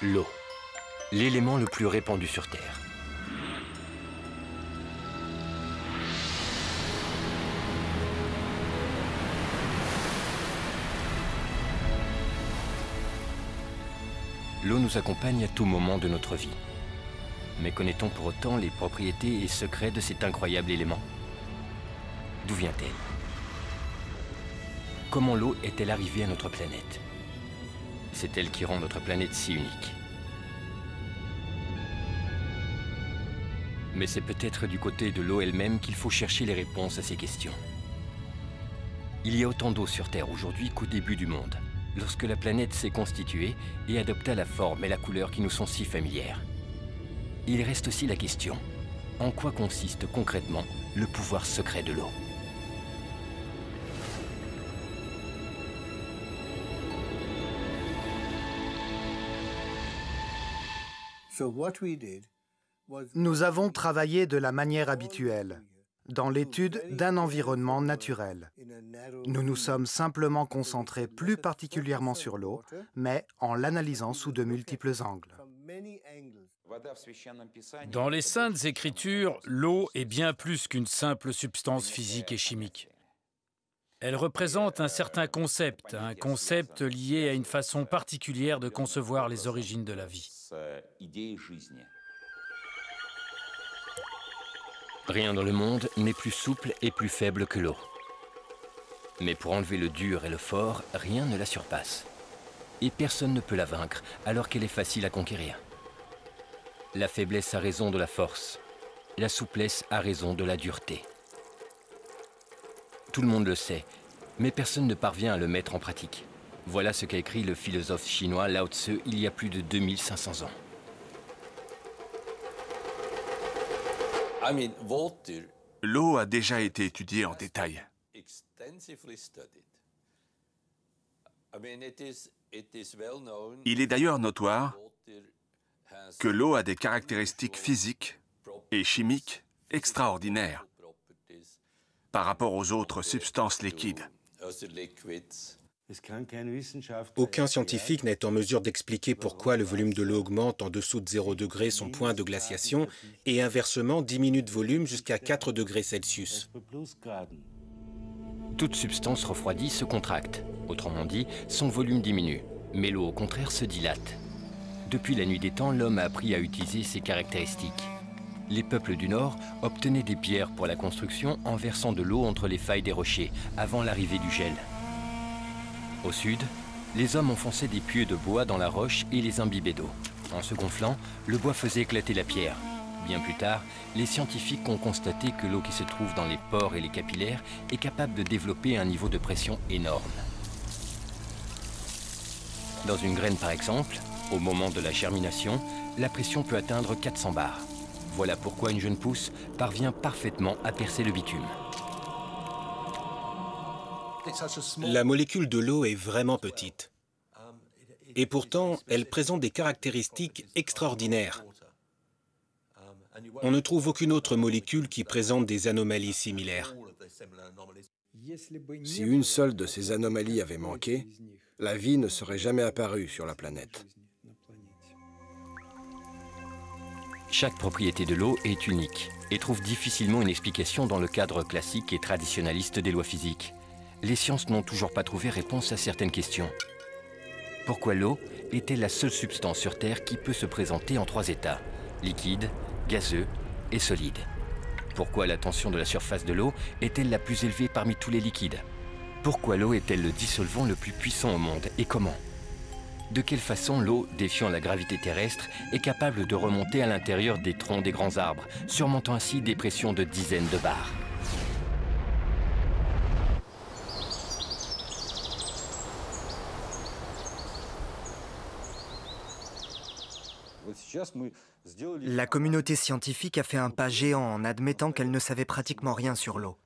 L'eau, l'élément le plus répandu sur Terre. L'eau nous accompagne à tout moment de notre vie. Mais connaît-on pour autant les propriétés et secrets de cet incroyable élément? D'où vient-elle? Comment l'eau est-elle arrivée à notre planète? C'est elle qui rend notre planète si unique. Mais c'est peut-être du côté de l'eau elle-même qu'il faut chercher les réponses à ces questions. Il y a autant d'eau sur Terre aujourd'hui qu'au début du monde, lorsque la planète s'est constituée et adopta la forme et la couleur qui nous sont si familières. Il reste aussi la question, en quoi consiste concrètement le pouvoir secret de l'eau? Nous avons travaillé de la manière habituelle, dans l'étude d'un environnement naturel. Nous nous sommes simplement concentrés plus particulièrement sur l'eau, mais en l'analysant sous de multiples angles. Dans les Saintes Écritures, l'eau est bien plus qu'une simple substance physique et chimique. Elle représente un certain concept, un concept lié à une façon particulière de concevoir les origines de la vie. Rien dans le monde n'est plus souple et plus faible que l'eau. Mais pour enlever le dur et le fort, rien ne la surpasse. Et personne ne peut la vaincre, alors qu'elle est facile à conquérir. La faiblesse a raison de la force. La souplesse a raison de la dureté. Tout le monde le sait, mais personne ne parvient à le mettre en pratique. Voilà ce qu'a écrit le philosophe chinois Lao Tzu il y a plus de 2500 ans. L'eau a déjà été étudiée en détail. Il est d'ailleurs notoire que l'eau a des caractéristiques physiques et chimiques extraordinaires par rapport aux autres substances liquides. Aucun scientifique n'est en mesure d'expliquer pourquoi le volume de l'eau augmente en dessous de 0 degré son point de glaciation et inversement diminue de volume jusqu'à 4 degrés Celsius. Toute substance refroidie se contracte. Autrement dit, son volume diminue. Mais l'eau, au contraire, se dilate. Depuis la nuit des temps, l'homme a appris à utiliser ces caractéristiques. Les peuples du Nord obtenaient des pierres pour la construction en versant de l'eau entre les failles des rochers, avant l'arrivée du gel. Au sud, les hommes enfonçaient des pieux de bois dans la roche et les imbibaient d'eau. En se gonflant, le bois faisait éclater la pierre. Bien plus tard, les scientifiques ont constaté que l'eau qui se trouve dans les pores et les capillaires est capable de développer un niveau de pression énorme. Dans une graine par exemple, au moment de la germination, la pression peut atteindre 400 bars. Voilà pourquoi une jeune pousse parvient parfaitement à percer le bitume. La molécule de l'eau est vraiment petite. Et pourtant, elle présente des caractéristiques extraordinaires. On ne trouve aucune autre molécule qui présente des anomalies similaires. Si une seule de ces anomalies avait manqué, la vie ne serait jamais apparue sur la planète. Chaque propriété de l'eau est unique et trouve difficilement une explication dans le cadre classique et traditionnaliste des lois physiques. Les sciences n'ont toujours pas trouvé réponse à certaines questions. Pourquoi l'eau est-elle la seule substance sur Terre qui peut se présenter en 3 états, liquide, gazeux et solide? Pourquoi la tension de la surface de l'eau est-elle la plus élevée parmi tous les liquides? Pourquoi l'eau est-elle le dissolvant le plus puissant au monde et comment? De quelle façon l'eau, défiant la gravité terrestre, est capable de remonter à l'intérieur des troncs des grands arbres, surmontant ainsi des pressions de dizaines de bars? La communauté scientifique a fait un pas géant en admettant qu'elle ne savait pratiquement rien sur l'eau.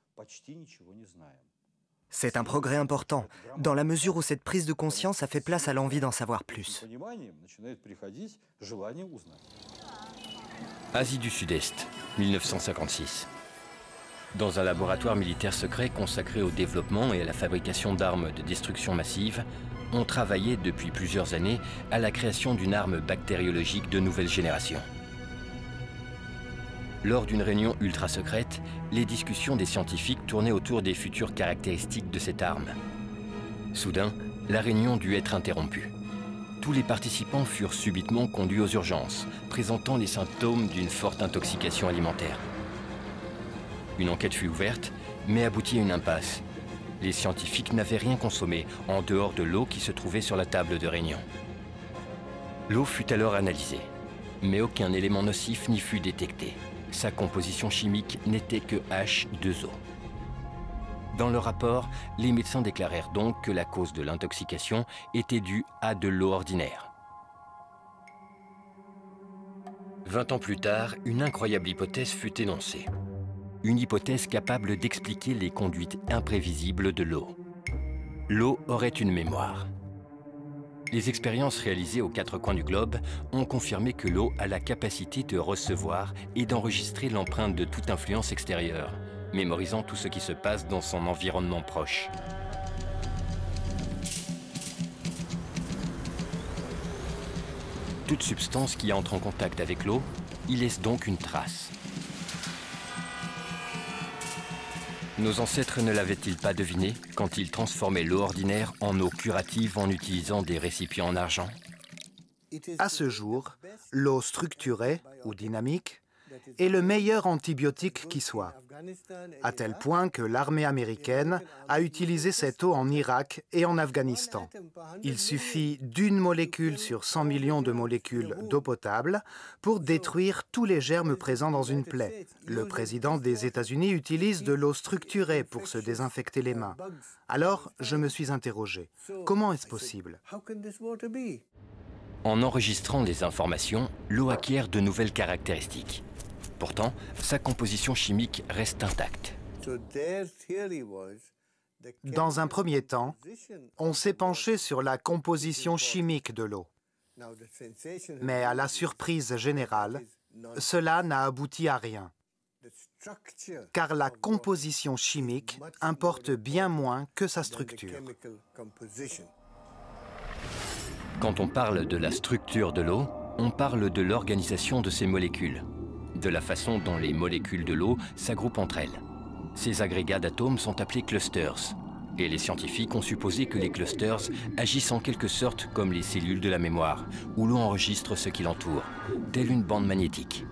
C'est un progrès important, dans la mesure où cette prise de conscience a fait place à l'envie d'en savoir plus. Asie du Sud-Est, 1956. Dans un laboratoire militaire secret consacré au développement et à la fabrication d'armes de destruction massive, ont travaillé depuis plusieurs années à la création d'une arme bactériologique de nouvelle génération. Lors d'une réunion ultra secrète, les discussions des scientifiques tournaient autour des futures caractéristiques de cette arme. Soudain, la réunion dut être interrompue. Tous les participants furent subitement conduits aux urgences, présentant les symptômes d'une forte intoxication alimentaire. Une enquête fut ouverte, mais aboutit à une impasse. Les scientifiques n'avaient rien consommé en dehors de l'eau qui se trouvait sur la table de réunion. L'eau fut alors analysée, mais aucun élément nocif n'y fut détecté. Sa composition chimique n'était que H2O. Dans le rapport, les médecins déclarèrent donc que la cause de l'intoxication était due à de l'eau ordinaire. 20 ans plus tard, une incroyable hypothèse fut énoncée. Une hypothèse capable d'expliquer les conduites imprévisibles de l'eau. L'eau aurait une mémoire. Les expériences réalisées aux 4 coins du globe ont confirmé que l'eau a la capacité de recevoir et d'enregistrer l'empreinte de toute influence extérieure, mémorisant tout ce qui se passe dans son environnement proche. Toute substance qui entre en contact avec l'eau y laisse donc une trace. Nos ancêtres ne l'avaient-ils pas deviné quand ils transformaient l'eau ordinaire en eau curative en utilisant des récipients en argent? À ce jour, l'eau structurée ou dynamique est le meilleur antibiotique qui soit, à tel point que l'armée américaine a utilisé cette eau en Irak et en Afghanistan. Il suffit d'une molécule sur 100 millions de molécules d'eau potable pour détruire tous les germes présents dans une plaie. Le président des États-Unis utilise de l'eau structurée pour se désinfecter les mains. Alors, je me suis interrogé, comment est-ce possible? En enregistrant les informations, l'eau acquiert de nouvelles caractéristiques. Pourtant, sa composition chimique reste intacte. Dans un premier temps, on s'est penché sur la composition chimique de l'eau. Mais à la surprise générale, cela n'a abouti à rien. Car la composition chimique importe bien moins que sa structure. Quand on parle de la structure de l'eau, on parle de l'organisation de ses molécules, de la façon dont les molécules de l'eau s'agroupent entre elles. Ces agrégats d'atomes sont appelés clusters, et les scientifiques ont supposé que les clusters agissent en quelque sorte comme les cellules de la mémoire, où l'eau enregistre ce qui l'entoure, telle une bande magnétique.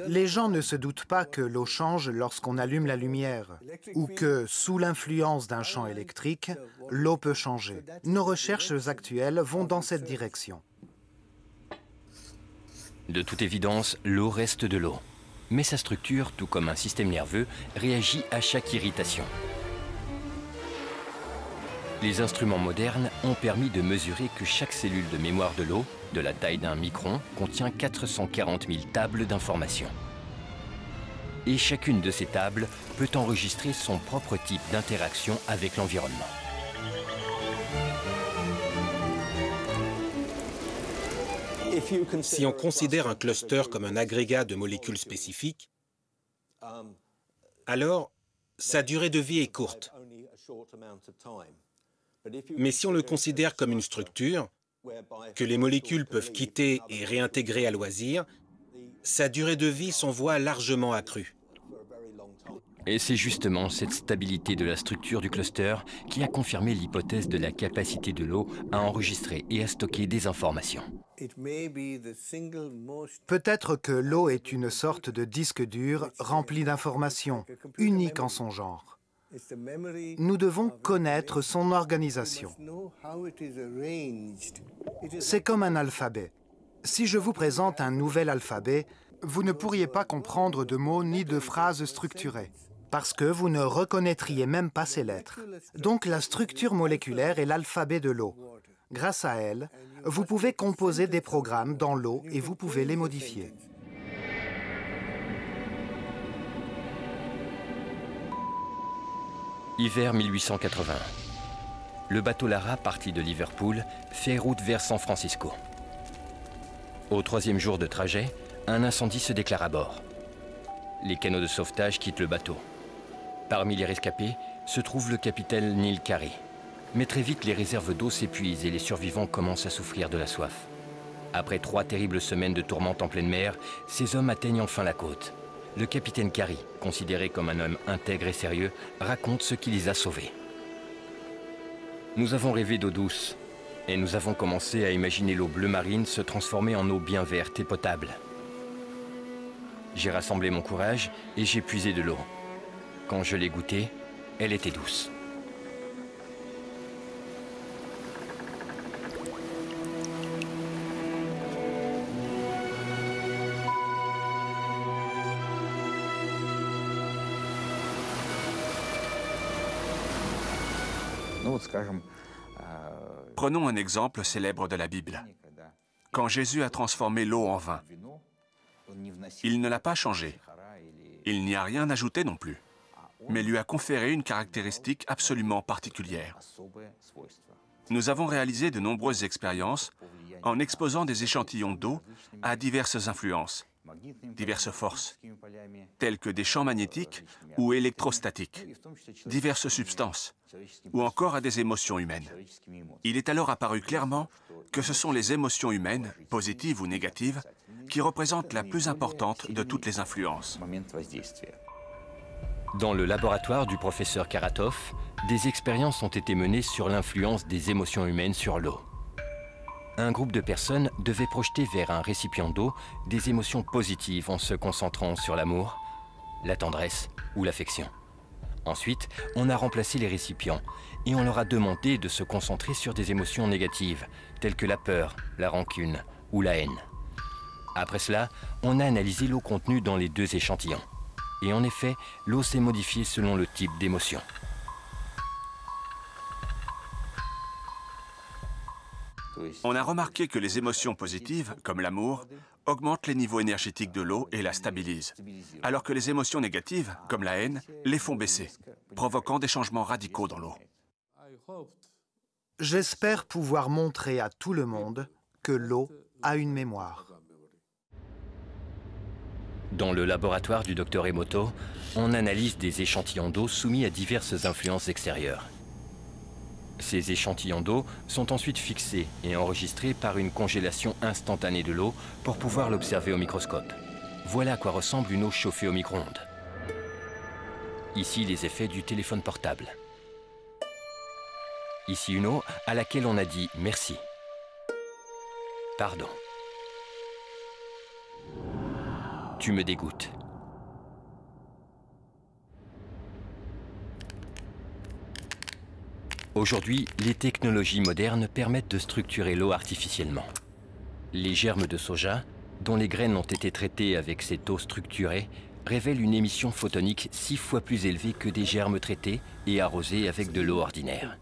Les gens ne se doutent pas que l'eau change lorsqu'on allume la lumière, ou que, sous l'influence d'un champ électrique, l'eau peut changer. Nos recherches actuelles vont dans cette direction. De toute évidence, l'eau reste de l'eau. Mais sa structure, tout comme un système nerveux, réagit à chaque irritation. Les instruments modernes ont permis de mesurer que chaque cellule de mémoire de l'eau, de la taille d'un micron, contient 440 000 tables d'informations. Et chacune de ces tables peut enregistrer son propre type d'interaction avec l'environnement. Si on considère un cluster comme un agrégat de molécules spécifiques, alors sa durée de vie est courte. Mais si on le considère comme une structure, que les molécules peuvent quitter et réintégrer à loisir, sa durée de vie s'en voit largement accrue. Et c'est justement cette stabilité de la structure du cluster qui a confirmé l'hypothèse de la capacité de l'eau à enregistrer et à stocker des informations. Peut-être que l'eau est une sorte de disque dur rempli d'informations, unique en son genre. Nous devons connaître son organisation. C'est comme un alphabet. Si je vous présente un nouvel alphabet, vous ne pourriez pas comprendre de mots ni de phrases structurées, parce que vous ne reconnaîtriez même pas ces lettres. Donc la structure moléculaire est l'alphabet de l'eau. Grâce à elle, vous pouvez composer des programmes dans l'eau et vous pouvez les modifier. Hiver 1880. Le bateau Lara, parti de Liverpool, fait route vers San Francisco. Au 3e jour de trajet, un incendie se déclare à bord. Les canots de sauvetage quittent le bateau. Parmi les rescapés se trouve le capitaine Neil Carey. Mais très vite, les réserves d'eau s'épuisent et les survivants commencent à souffrir de la soif. Après 3 terribles semaines de tourmente en pleine mer, ces hommes atteignent enfin la côte. Le capitaine Carey, considéré comme un homme intègre et sérieux, raconte ce qui les a sauvés. Nous avons rêvé d'eau douce et nous avons commencé à imaginer l'eau bleu marine se transformer en eau bien verte et potable. J'ai rassemblé mon courage et j'ai puisé de l'eau. Quand je l'ai goûtée, elle était douce. Prenons un exemple célèbre de la Bible. Quand Jésus a transformé l'eau en vin, il ne l'a pas changé. Il n'y a rien ajouté non plus, mais lui a conféré une caractéristique absolument particulière. Nous avons réalisé de nombreuses expériences en exposant des échantillons d'eau à diverses influences, diverses forces, telles que des champs magnétiques ou électrostatiques, diverses substances, ou encore à des émotions humaines. Il est alors apparu clairement que ce sont les émotions humaines, positives ou négatives, qui représentent la plus importante de toutes les influences. Dans le laboratoire du professeur Karatov, des expériences ont été menées sur l'influence des émotions humaines sur l'eau. Un groupe de personnes devait projeter vers un récipient d'eau des émotions positives en se concentrant sur l'amour, la tendresse ou l'affection. Ensuite, on a remplacé les récipients et on leur a demandé de se concentrer sur des émotions négatives, telles que la peur, la rancune ou la haine. Après cela, on a analysé l'eau contenue dans les 2 échantillons. Et en effet, l'eau s'est modifiée selon le type d'émotion. On a remarqué que les émotions positives, comme l'amour, augmentent les niveaux énergétiques de l'eau et la stabilisent, alors que les émotions négatives, comme la haine, les font baisser, provoquant des changements radicaux dans l'eau. J'espère pouvoir montrer à tout le monde que l'eau a une mémoire. Dans le laboratoire du Dr Emoto, on analyse des échantillons d'eau soumis à diverses influences extérieures. Ces échantillons d'eau sont ensuite fixés et enregistrés par une congélation instantanée de l'eau pour pouvoir l'observer au microscope. Voilà à quoi ressemble une eau chauffée au micro-ondes. Ici, les effets du téléphone portable. Ici, une eau à laquelle on a dit merci. Pardon. Tu me dégoûtes. Aujourd'hui, les technologies modernes permettent de structurer l'eau artificiellement. Les germes de soja, dont les graines ont été traitées avec cette eau structurée, révèlent une émission photonique 6 fois plus élevée que des germes traités et arrosés avec de l'eau ordinaire.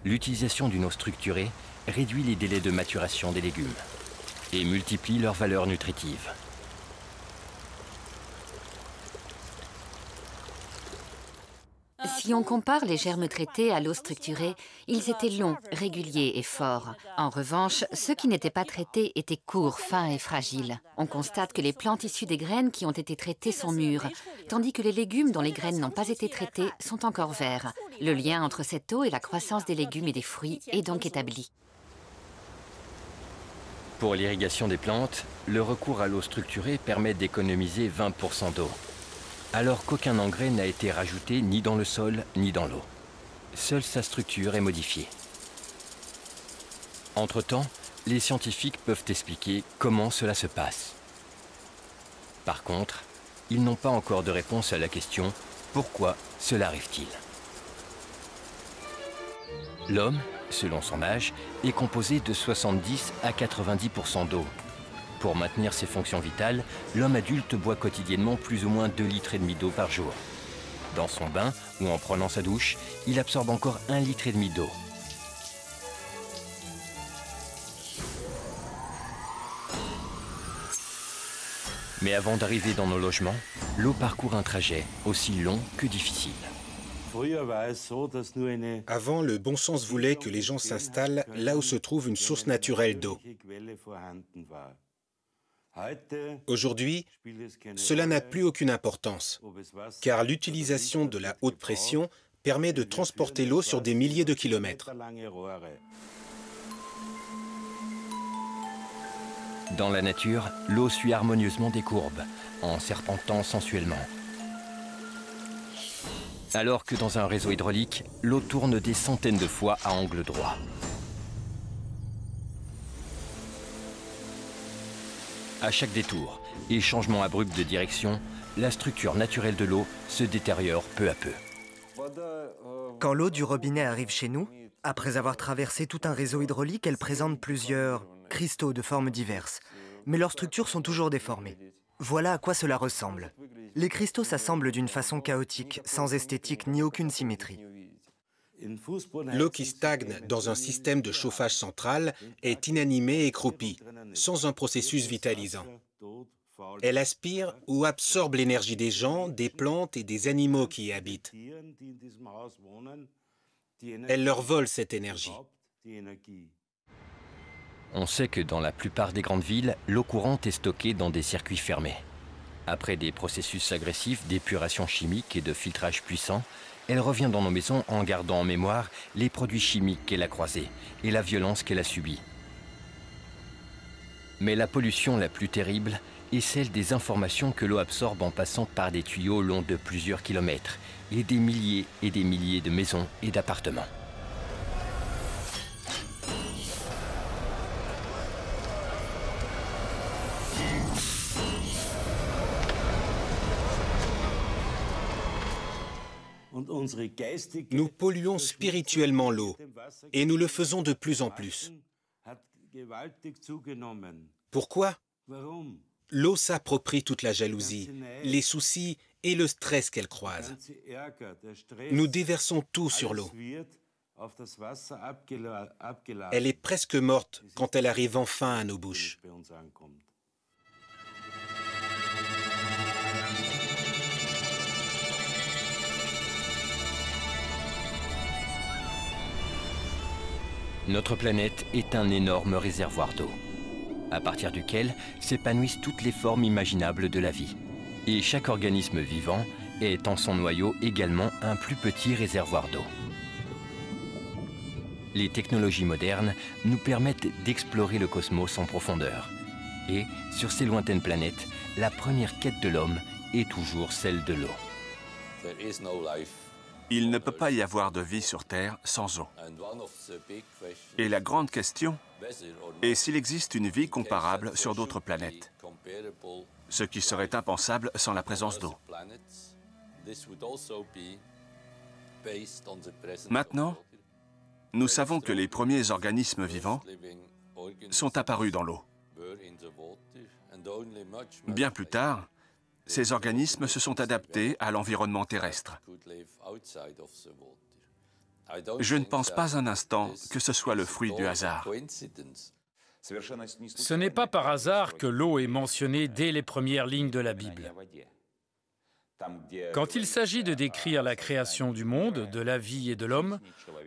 L'utilisation d'une eau structurée réduit les délais de maturation des légumes et multiplie leur valeur nutritive. Si on compare les germes traités à l'eau structurée, ils étaient longs, réguliers et forts. En revanche, ceux qui n'étaient pas traités étaient courts, fins et fragiles. On constate que les plantes issues des graines qui ont été traitées sont mûres, tandis que les légumes dont les graines n'ont pas été traitées sont encore verts. Le lien entre cette eau et la croissance des légumes et des fruits est donc établi. Pour l'irrigation des plantes, le recours à l'eau structurée permet d'économiser 20% d'eau, alors qu'aucun engrais n'a été rajouté ni dans le sol ni dans l'eau. Seule sa structure est modifiée. Entre-temps, les scientifiques peuvent expliquer comment cela se passe. Par contre, ils n'ont pas encore de réponse à la question « Pourquoi cela arrive-t-il ?» L'homme, selon son âge, est composé de 70 à 90% d'eau. Pour maintenir ses fonctions vitales, l'homme adulte boit quotidiennement plus ou moins 2,5 litres d'eau par jour. Dans son bain ou en prenant sa douche, il absorbe encore 1,5 litre d'eau. Mais avant d'arriver dans nos logements, l'eau parcourt un trajet aussi long que difficile. Avant, le bon sens voulait que les gens s'installent là où se trouve une source naturelle d'eau. Aujourd'hui, cela n'a plus aucune importance, car l'utilisation de la haute pression permet de transporter l'eau sur des milliers de kilomètres. Dans la nature, l'eau suit harmonieusement des courbes, en serpentant sensuellement. Alors que dans un réseau hydraulique, l'eau tourne des centaines de fois à angle droit. À chaque détour et changement abrupt de direction, la structure naturelle de l'eau se détériore peu à peu. Quand l'eau du robinet arrive chez nous, après avoir traversé tout un réseau hydraulique, elle présente plusieurs cristaux de formes diverses, mais leurs structures sont toujours déformées. Voilà à quoi cela ressemble. Les cristaux s'assemblent d'une façon chaotique, sans esthétique ni aucune symétrie. L'eau qui stagne dans un système de chauffage central est inanimée et croupie, sans un processus vitalisant. Elle aspire ou absorbe l'énergie des gens, des plantes et des animaux qui y habitent. Elle leur vole cette énergie. On sait que dans la plupart des grandes villes, l'eau courante est stockée dans des circuits fermés. Après des processus agressifs d'épuration chimique et de filtrage puissant, elle revient dans nos maisons en gardant en mémoire les produits chimiques qu'elle a croisés et la violence qu'elle a subie. Mais la pollution la plus terrible est celle des informations que l'eau absorbe en passant par des tuyaux longs de plusieurs kilomètres et des milliers de maisons et d'appartements. Nous polluons spirituellement l'eau, et nous le faisons de plus en plus. Pourquoi? L'eau s'approprie toute la jalousie, les soucis et le stress qu'elle croise. Nous déversons tout sur l'eau. Elle est presque morte quand elle arrive enfin à nos bouches. Notre planète est un énorme réservoir d'eau, à partir duquel s'épanouissent toutes les formes imaginables de la vie. Et chaque organisme vivant est en son noyau également un plus petit réservoir d'eau. Les technologies modernes nous permettent d'explorer le cosmos en profondeur. Et, sur ces lointaines planètes, la première quête de l'homme est toujours celle de l'eau. Il ne peut pas y avoir de vie sur Terre sans eau. Et la grande question est s'il existe une vie comparable sur d'autres planètes, ce qui serait impensable sans la présence d'eau. Maintenant, nous savons que les premiers organismes vivants sont apparus dans l'eau. Bien plus tard, ces organismes se sont adaptés à l'environnement terrestre. Je ne pense pas un instant que ce soit le fruit du hasard. Ce n'est pas par hasard que l'eau est mentionnée dès les premières lignes de la Bible. Quand il s'agit de décrire la création du monde, de la vie et de l'homme,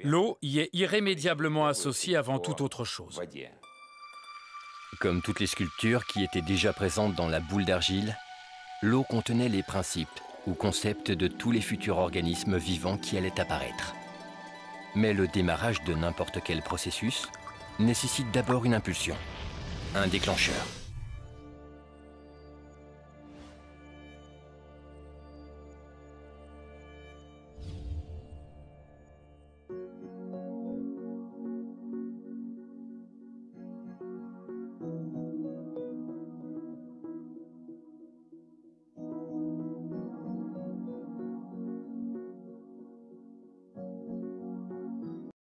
l'eau y est irrémédiablement associée avant toute autre chose. Comme toutes les sculptures qui étaient déjà présentes dans la boule d'argile, l'eau contenait les principes ou concepts de tous les futurs organismes vivants qui allaient apparaître. Mais le démarrage de n'importe quel processus nécessite d'abord une impulsion, un déclencheur.